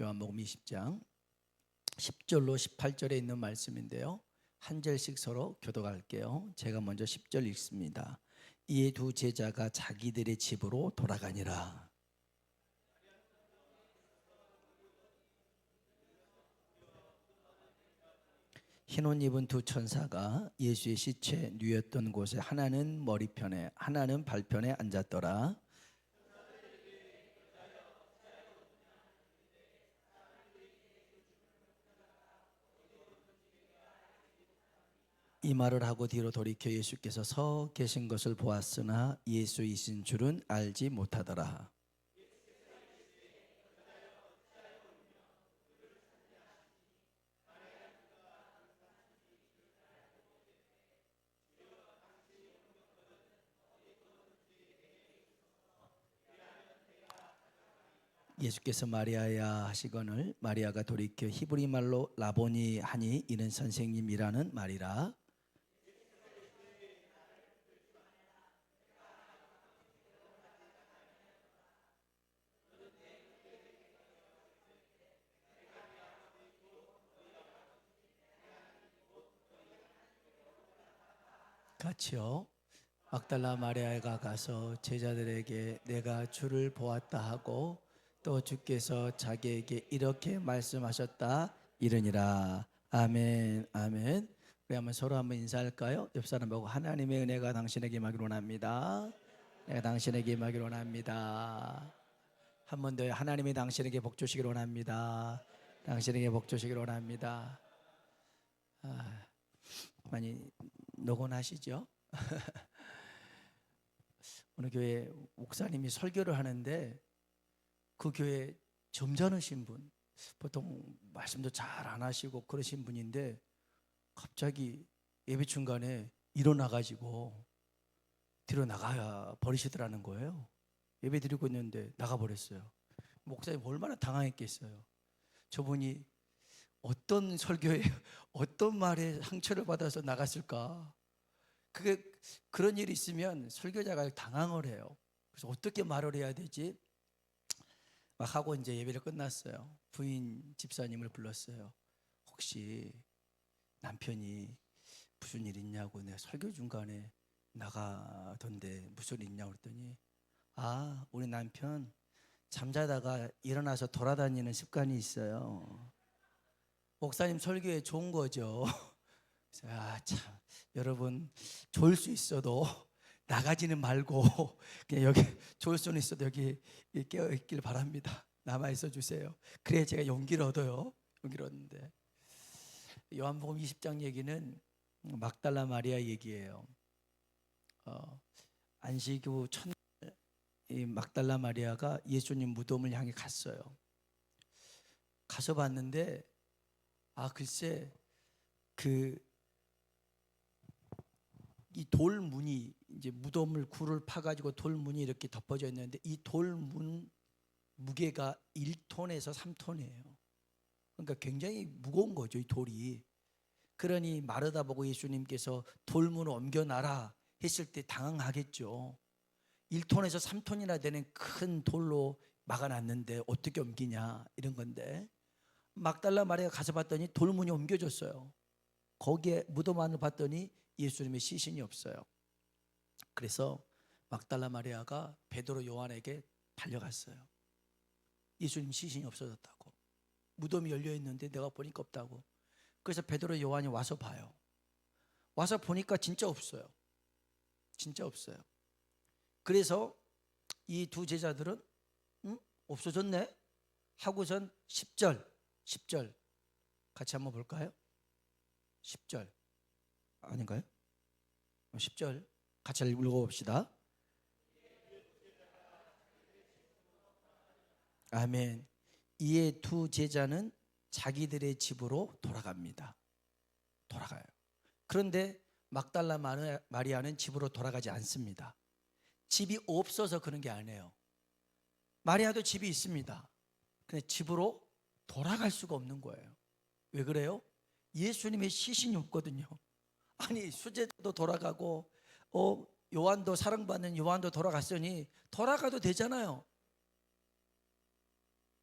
요한복음 20장 10절로 18절에 있는 말씀인데요. 한 절씩 서로 교독할게요. 제가 먼저 10절 읽습니다. 이에 두 제자가 자기들의 집으로 돌아가니라. 흰옷 입은 두 천사가 예수의 시체 누였던 곳에 하나는 머리편에 하나는 발편에 앉았더라. 이 말을 하고 뒤로 돌이켜 예수께서 서 계신 것을 보았으나 예수이신 줄은 알지 못하더라. 예수께서 마리아야 하시거늘 마리아가 돌이켜 히브리 말로 라보니 하니 이는 선생님이라는 말이라. 같이요. 막달라 마리아가 가서 제자들에게 내가 주를 보았다 하고 또 주께서 자기에게 이렇게 말씀하셨다 이르니라. 아멘. 아멘. 우리 한번 서로 한번 인사할까요? 옆 사람 보고 하나님의 은혜가 당신에게 임하기를 원합니다. 내가 당신에게 임하기를 원합니다. 한 번 더 하나님이 당신에게 복 주시기를 원합니다. 당신에게 복 주시기를 원합니다. 많이 노곤하시죠? 어느 교회 목사님이 설교를 하는데 그 교회 점잖으신 분, 보통 말씀도 잘 안 하시고 그러신 분인데 갑자기 예배 중간에 일어나가지고 뒤로 나가 버리시더라는 거예요. 예배 드리고 있는데 나가버렸어요. 목사님 얼마나 당황했겠어요. 저분이 어떤 설교에 어떤 말에 상처를 받아서 나갔을까. 그런 일이 있으면 설교자가 당황을 해요. 그래서 어떻게 말을 해야 되지? 막 하고 이제 예배를 끝났어요. 부인 집사님을 불렀어요. 혹시 남편이 무슨 일 있냐고, 내가 설교 중간에 나가던데 무슨 일 있냐고 그랬더니 우리 남편 잠자다가 일어나서 돌아다니는 습관이 있어요. 목사님 설교에 좋은 거죠. 참, 여러분 좋을 수 있어도 나가지는 말고 그냥 여기 좋을 수는 있어도 여기 깨어 있길 바랍니다. 남아 있어 주세요. 그래야 제가 용기를 얻어요. 용기를 얻는데 요한복음 20장 얘기는 막달라 마리아 얘기예요. 안식 후 첫날 이 막달라 마리아가 예수님 무덤을 향해 갔어요. 가서 봤는데 글쎄 이 돌문이 이제 무덤을 굴을 파가지고 돌문이 이렇게 덮어져 있는데 이 돌문 무게가 1톤에서 3톤이에요. 그러니까 굉장히 무거운 거죠, 이 돌이. 그러니 마르다 보고 예수님께서 돌문을 옮겨놔라 했을 때 당황하겠죠. 1톤에서 3톤이나 되는 큰 돌로 막아놨는데 어떻게 옮기냐 이런 건데 막달라 마리아가 가서 봤더니 돌문이 옮겨졌어요. 거기에 무덤 안을 봤더니 예수님의 시신이 없어요. 그래서 막달라 마리아가 베드로 요한에게 달려갔어요. 예수님 시신이 없어졌다고. 무덤이 열려있는데 내가 보니까 없다고. 그래서 베드로 요한이 와서 봐요. 와서 보니까 진짜 없어요. 진짜 없어요. 그래서 이 두 제자들은 없어졌네 하고선 10절 같이 한번 볼까요? 10절 아닌가요? 10절 같이 읽어봅시다. 아멘. 이에 두 제자는 자기들의 집으로 돌아갑니다. 돌아가요. 그런데 막달라 마리아는 집으로 돌아가지 않습니다. 집이 없어서 그런 게 아니에요. 마리아도 집이 있습니다. 근데 집으로 돌아갈 수가 없는 거예요. 왜 그래요? 예수님의 시신이 없거든요. 아니 수제자도 돌아가고 요한도 사랑받는 요한도 돌아갔으니 돌아가도 되잖아요.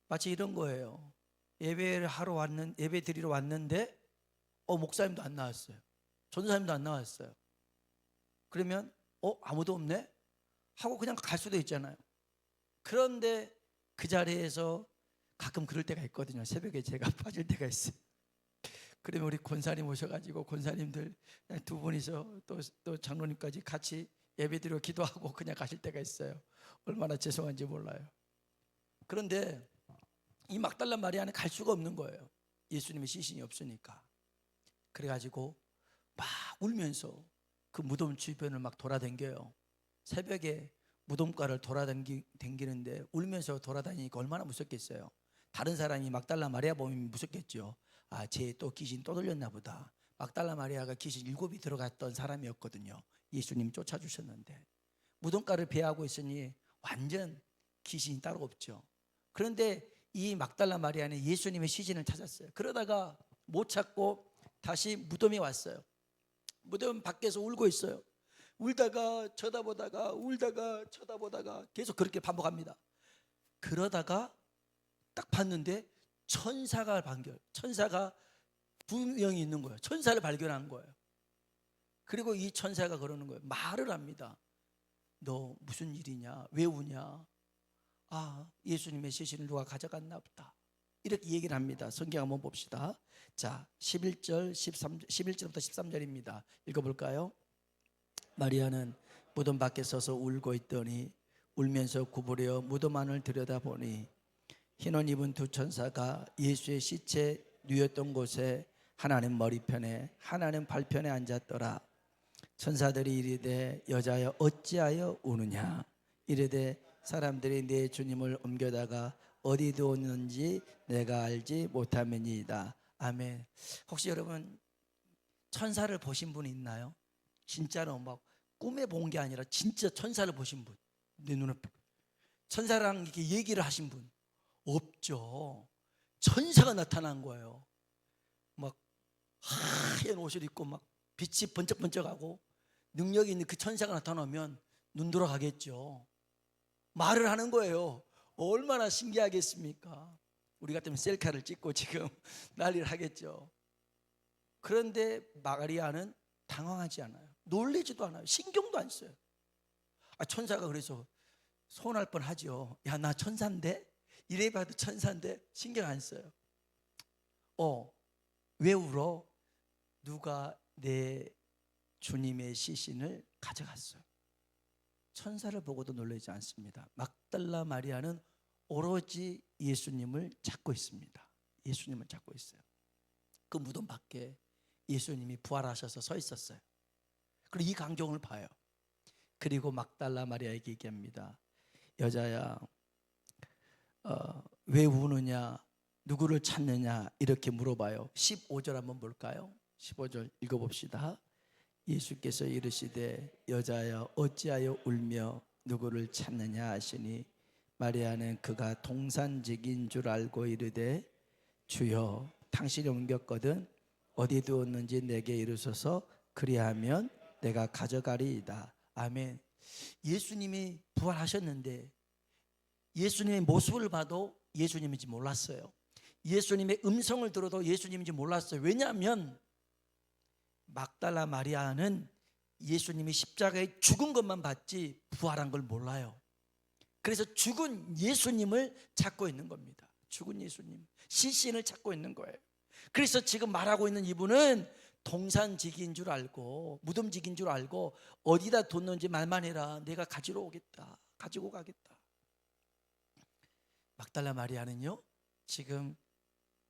마치 이런 거예요. 예배 드리러 왔는데 목사님도 안 나왔어요. 전사님도 안 나왔어요. 그러면 아무도 없네? 하고 그냥 갈 수도 있잖아요. 그런데 그 자리에서 가끔 그럴 때가 있거든요. 새벽에 제가 빠질 때가 있어요. 그러면 우리 권사님 오셔가지고 권사님들 두 분이서 또 장로님까지 같이 예배드리고 기도하고 그냥 가실 때가 있어요. 얼마나 죄송한지 몰라요. 그런데 이 막달라 마리아는 갈 수가 없는 거예요. 예수님의 시신이 없으니까. 그래가지고 막 울면서 그 무덤 주변을 막 돌아다녀요. 새벽에 무덤가를 돌아다니는데 울면서 돌아다니니까 얼마나 무섭겠어요. 다른 사람이 막달라 마리아 보면 무섭겠죠. 쟤 또 귀신 또 들렸나 보다. 막달라 마리아가 귀신 7이 들어갔던 사람이었거든요. 예수님 쫓아주셨는데 무덤가를 배하고 있으니 완전 귀신이 따로 없죠. 그런데 이 막달라 마리아는 예수님의 시신을 찾았어요. 그러다가 못 찾고 다시 무덤에 왔어요. 무덤 밖에서 울고 있어요. 울다가 쳐다보다가 울다가 쳐다보다가 계속 그렇게 반복합니다. 그러다가 딱 봤는데 천사가 분명히 있는 거예요. 천사를 발견한 거예요. 그리고 이 천사가 그러는 거예요. 말을 합니다. 너 무슨 일이냐? 왜 우냐? 예수님의 시신을 누가 가져갔나 보다. 이렇게 얘기를 합니다. 성경 한번 봅시다. 자, 11절부터 13절입니다. 읽어볼까요? 마리아는 무덤 밖에 서서 울고 있더니 울면서 구부려 무덤 안을 들여다보니 흰옷 입은 두 천사가 예수의 시체 누였던 곳에 하나는 머리편에 하나는 발편에 앉았더라. 천사들이 이르되 여자여 어찌하여 우느냐? 이르되 사람들이 내 주님을 옮겨다가 어디 두었는지 내가 알지 못함이니이다. 아멘. 혹시 여러분 천사를 보신 분 있나요? 진짜로 막 꿈에 본 게 아니라 진짜 천사를 보신 분, 내 눈앞에 천사랑 이렇게 얘기를 하신 분 없죠. 천사가 나타난 거예요. 막 하얀 옷을 입고 막 빛이 번쩍번쩍하고 능력이 있는 그 천사가 나타나면 눈 돌아가겠죠. 말을 하는 거예요. 얼마나 신기하겠습니까? 우리 같으면 셀카를 찍고 지금 난리를 하겠죠. 그런데 마리아는 당황하지 않아요. 놀라지도 않아요. 신경도 안 써요. 천사가 그래서 서운할 뻔하죠. 야, 나 천사인데? 이래봐도 천사인데? 신경 안 써요. 왜 울어? 누가 내 주님의 시신을 가져갔어요. 천사를 보고도 놀라지 않습니다. 막달라 마리아는 오로지 예수님을 찾고 있습니다. 예수님을 찾고 있어요. 그 무덤 밖에 예수님이 부활하셔서 서 있었어요. 그리고 이 광경을 봐요. 그리고 막달라 마리아에게 얘기합니다. 여자야, 왜 우느냐? 누구를 찾느냐? 이렇게 물어봐요. 15절 한번 볼까요? 15절 읽어봅시다. 예수께서 이르시되 여자여 어찌하여 울며 누구를 찾느냐 하시니 마리아는 그가 동산직인 줄 알고 이르되 주여 당신이 옮겼거든 어디 두었는지 내게 이르소서 그리하면 내가 가져가리이다. 아멘. 예수님이 부활하셨는데 예수님의 모습을 봐도 예수님인지 몰랐어요. 예수님의 음성을 들어도 예수님인지 몰랐어요. 왜냐하면 막달라 마리아는 예수님이 십자가에 죽은 것만 봤지 부활한 걸 몰라요. 그래서 죽은 예수님을 찾고 있는 겁니다. 죽은 예수님, 시신을 찾고 있는 거예요. 그래서 지금 말하고 있는 이분은 동산직인 줄 알고 무덤직인 줄 알고 어디다 뒀는지 말만 해라. 내가 가지러 오겠다. 가지고 가겠다. 막달라 마리아는요 지금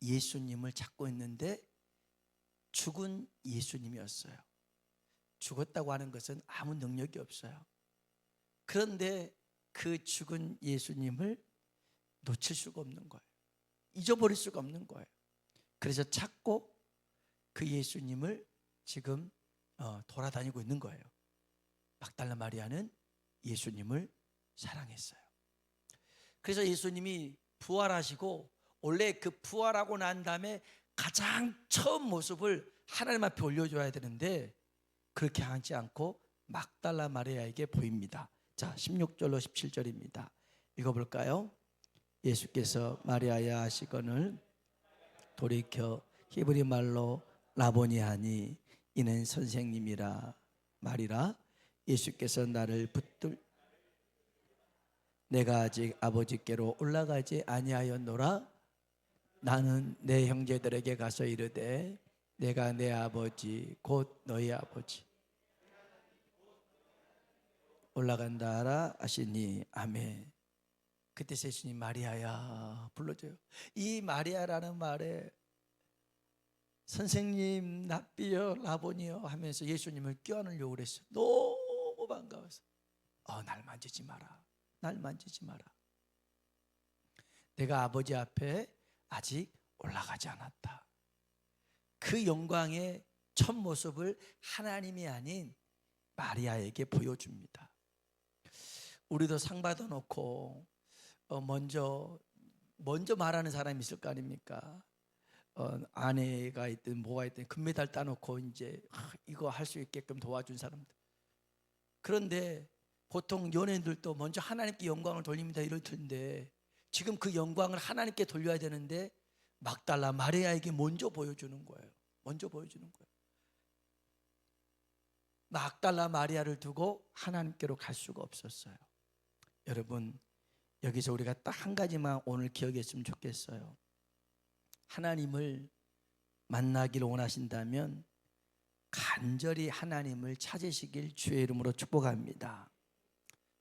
예수님을 찾고 있는데 죽은 예수님이었어요. 죽었다고 하는 것은 아무 능력이 없어요. 그런데 그 죽은 예수님을 놓칠 수가 없는 거예요. 잊어버릴 수가 없는 거예요. 그래서 찾고 그 예수님을 지금 돌아다니고 있는 거예요. 막달라 마리아는 예수님을 사랑했어요. 그래서 예수님이 부활하시고 원래 그 부활하고 난 다음에 가장 처음 모습을 하나님 앞에 올려줘야 되는데 그렇게 하지 않고 막달라 마리아에게 보입니다. 자, 16절로 17절입니다. 읽어볼까요? 예수께서 마리아야 하시거늘 돌이켜 히브리 말로 라보니 하니 이는 선생님이라 말이라. 예수께서 나를 붙들 내가 아직 아버지께로 올라가지 아니하였노라. 나는 내 형제들에게 가서 이르되 내가 내 아버지 곧 너희 아버지 올라간다 하라 하시니 아멘. 그때 예수님 마리아야 불러줘요. 이 마리아라는 말에 선생님, 랍비여, 라보니여 하면서 예수님을 껴안으려고 그랬어요. 너무 반가워서 날 만지지 마라, 날 만지지 마라. 내가 아버지 앞에 아직 올라가지 않았다. 그 영광의 첫 모습을 하나님이 아닌 마리아에게 보여줍니다. 우리도 상 받아놓고 먼저 말하는 사람이 있을 거 아닙니까? 아내가 있든 뭐가 있든 금메달 따놓고 이제 이거 할 수 있게끔 도와준 사람들. 그런데 보통 연예인들도 먼저 하나님께 영광을 돌립니다 이럴 텐데, 지금 그 영광을 하나님께 돌려야 되는데 막달라 마리아에게 먼저 보여주는 거예요. 먼저 보여주는 거예요. 막달라 마리아를 두고 하나님께로 갈 수가 없었어요. 여러분, 여기서 우리가 딱 한 가지만 오늘 기억했으면 좋겠어요. 하나님을 만나기를 원하신다면 간절히 하나님을 찾으시길 주의 이름으로 축복합니다.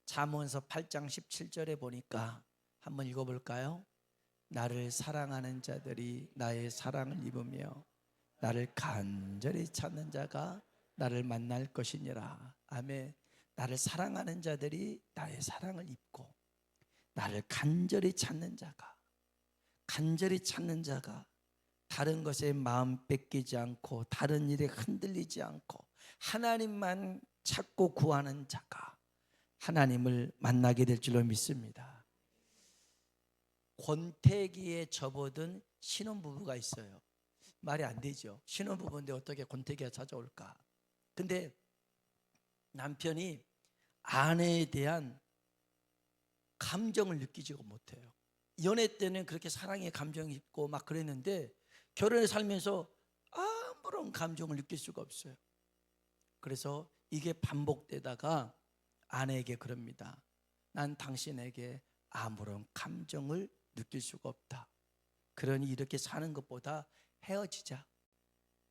잠언서 8장 17절에 보니까 한번 읽어볼까요? 나를 사랑하는 자들이 나의 사랑을 입으며 나를 간절히 찾는 자가 나를 만날 것이니라. 아멘. 나를 사랑하는 자들이 나의 사랑을 입고 나를 간절히 찾는 자가 다른 것에 마음 뺏기지 않고 다른 일에 흔들리지 않고 하나님만 찾고 구하는 자가 하나님을 만나게 될 줄로 믿습니다. 권태기에 접어든 신혼부부가 있어요. 말이 안 되죠. 신혼부부인데 어떻게 권태기가 찾아올까? 근데 남편이 아내에 대한 감정을 느끼지가 못해요. 연애 때는 그렇게 사랑의 감정이 있고 막 그랬는데 결혼을 살면서 아무런 감정을 느낄 수가 없어요. 그래서 이게 반복되다가 아내에게 그럽니다. 난 당신에게 아무런 감정을 느낄 수가 없다. 그러니 이렇게 사는 것보다 헤어지자,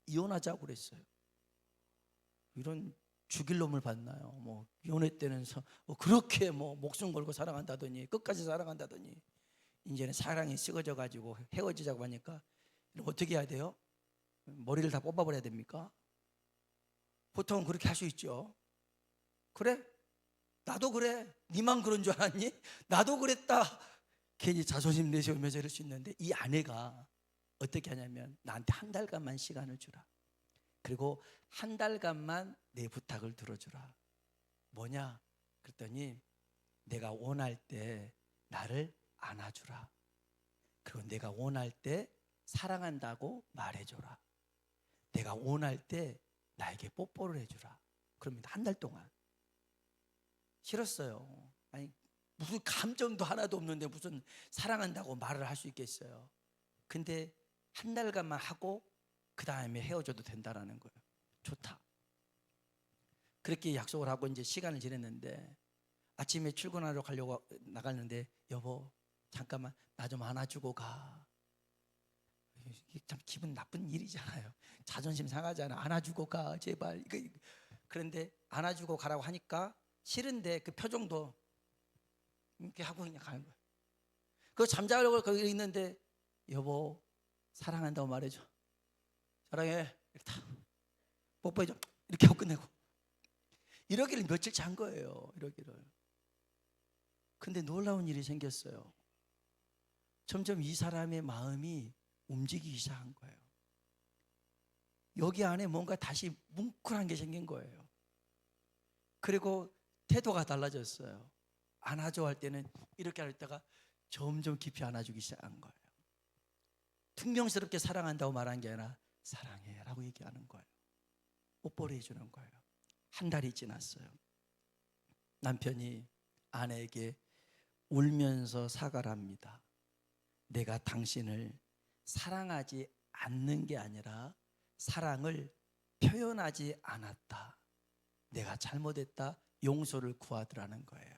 이혼하자고 그랬어요. 이런 죽일 놈을 봤나요? 뭐 연애 때는 그렇게 목숨 걸고 사랑한다더니, 끝까지 사랑한다더니 이제는 사랑이 식어져 가지고 헤어지자고 하니까 어떻게 해야 돼요? 머리를 다 뽑아버려야 됩니까? 보통 그렇게 할 수 있죠. 그래? 나도 그래. 니만 그런 줄 알았니? 나도 그랬다. 괜히 자존심 내세우면서 이럴 수 있는데, 이 아내가 어떻게 하냐면 나한테 한 달간만 시간을 주라. 그리고 한 달간만 내 부탁을 들어주라. 뭐냐? 그랬더니 내가 원할 때 나를 안아주라. 그리고 내가 원할 때 사랑한다고 말해줘라. 내가 원할 때 나에게 뽀뽀를 해주라. 그럽니다. 한 달 동안. 싫었어요. 아니, 무슨 감정도 하나도 없는데 무슨 사랑한다고 말을 할 수 있겠어요. 근데 한 달간만 하고 그 다음에 헤어져도 된다라는 거예요. 좋다. 그렇게 약속을 하고 이제 시간을 지냈는데 아침에 출근하러 가려고 나갔는데, 여보 잠깐만 나 좀 안아주고 가. 이게 참 기분 나쁜 일이잖아요. 자존심 상하잖아. 안아주고 가 제발. 그런데 안아주고 가라고 하니까 싫은데 그 표정도 이렇게 하고 그냥 가는 거예요. 그 잠자려고 거기 있는데 여보 사랑한다고 말해줘. 사랑해. 이렇게 다 뽀뽀해줘. 이렇게 하고 끝내고. 이러기를 며칠째 한 거예요. 이러기를. 근데 놀라운 일이 생겼어요. 점점 이 사람의 마음이 움직이기 시작한 거예요. 여기 안에 뭔가 다시 뭉클한 게 생긴 거예요. 그리고 태도가 달라졌어요. 안아줘 할 때는 이렇게 할 때가 점점 깊이 안아주기 시작한 거예요. 퉁명스럽게 사랑한다고 말한 게 아니라 사랑해 라고 얘기하는 거예요. 뽀뽀를 해주는 거예요. 한 달이 지났어요. 남편이 아내에게 울면서 사과를 합니다. 내가 당신을 사랑하지 않는 게 아니라 사랑을 표현하지 않았다. 내가 잘못했다. 용서를 구하더라는 거예요.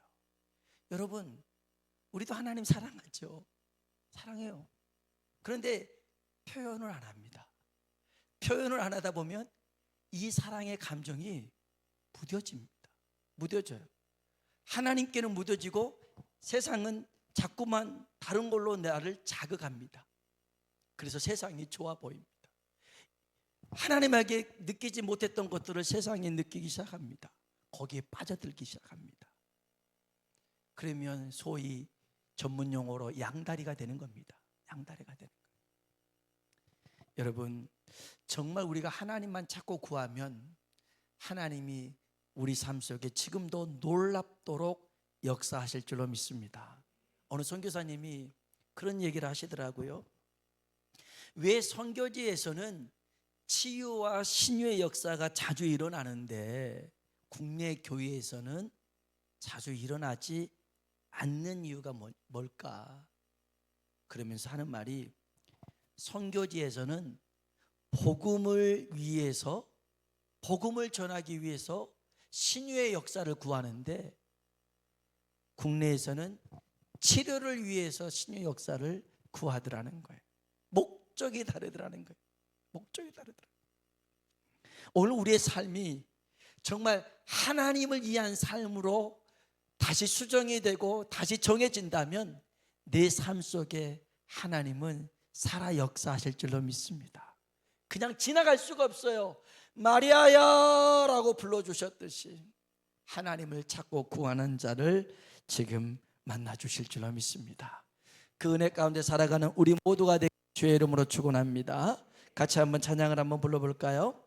여러분, 우리도 하나님 사랑하죠. 사랑해요. 그런데 표현을 안 합니다. 표현을 안 하다 보면 이 사랑의 감정이 무뎌집니다. 무뎌져요. 하나님께는 무뎌지고 세상은 자꾸만 다른 걸로 나를 자극합니다. 그래서 세상이 좋아 보입니다. 하나님에게 느끼지 못했던 것들을 세상이 느끼기 시작합니다. 거기에 빠져들기 시작합니다. 그러면 소위 전문 용어로 양다리가 되는 겁니다. 양다리가 되는 거예요. 여러분, 정말 우리가 하나님만 찾고 구하면 하나님이 우리 삶 속에 지금도 놀랍도록 역사하실 줄로 믿습니다. 어느 선교사님이 그런 얘기를 하시더라고요. 왜 선교지에서는 치유와 신유의 역사가 자주 일어나는데 국내 교회에서는 자주 일어나지 않는 이유가 뭘까? 그러면서 하는 말이, 선교지에서는 복음을 위해서, 복음을 전하기 위해서 신유의 역사를 구하는데 국내에서는 치료를 위해서 신유의 역사를 구하더라는 거예요. 목적이 다르더라는 거예요. 목적이 다르더라. 오늘 우리의 삶이 정말 하나님을 위한 삶으로 다시 수정이 되고 다시 정해진다면 내 삶 속에 하나님은 살아 역사하실 줄로 믿습니다. 그냥 지나갈 수가 없어요. 마리아야 라고 불러주셨듯이 하나님을 찾고 구하는 자를 지금 만나 주실 줄로 믿습니다. 그 은혜 가운데 살아가는 우리 모두가 되기 주의 이름으로 축원합니다. 같이 한번 찬양을 한번 불러볼까요?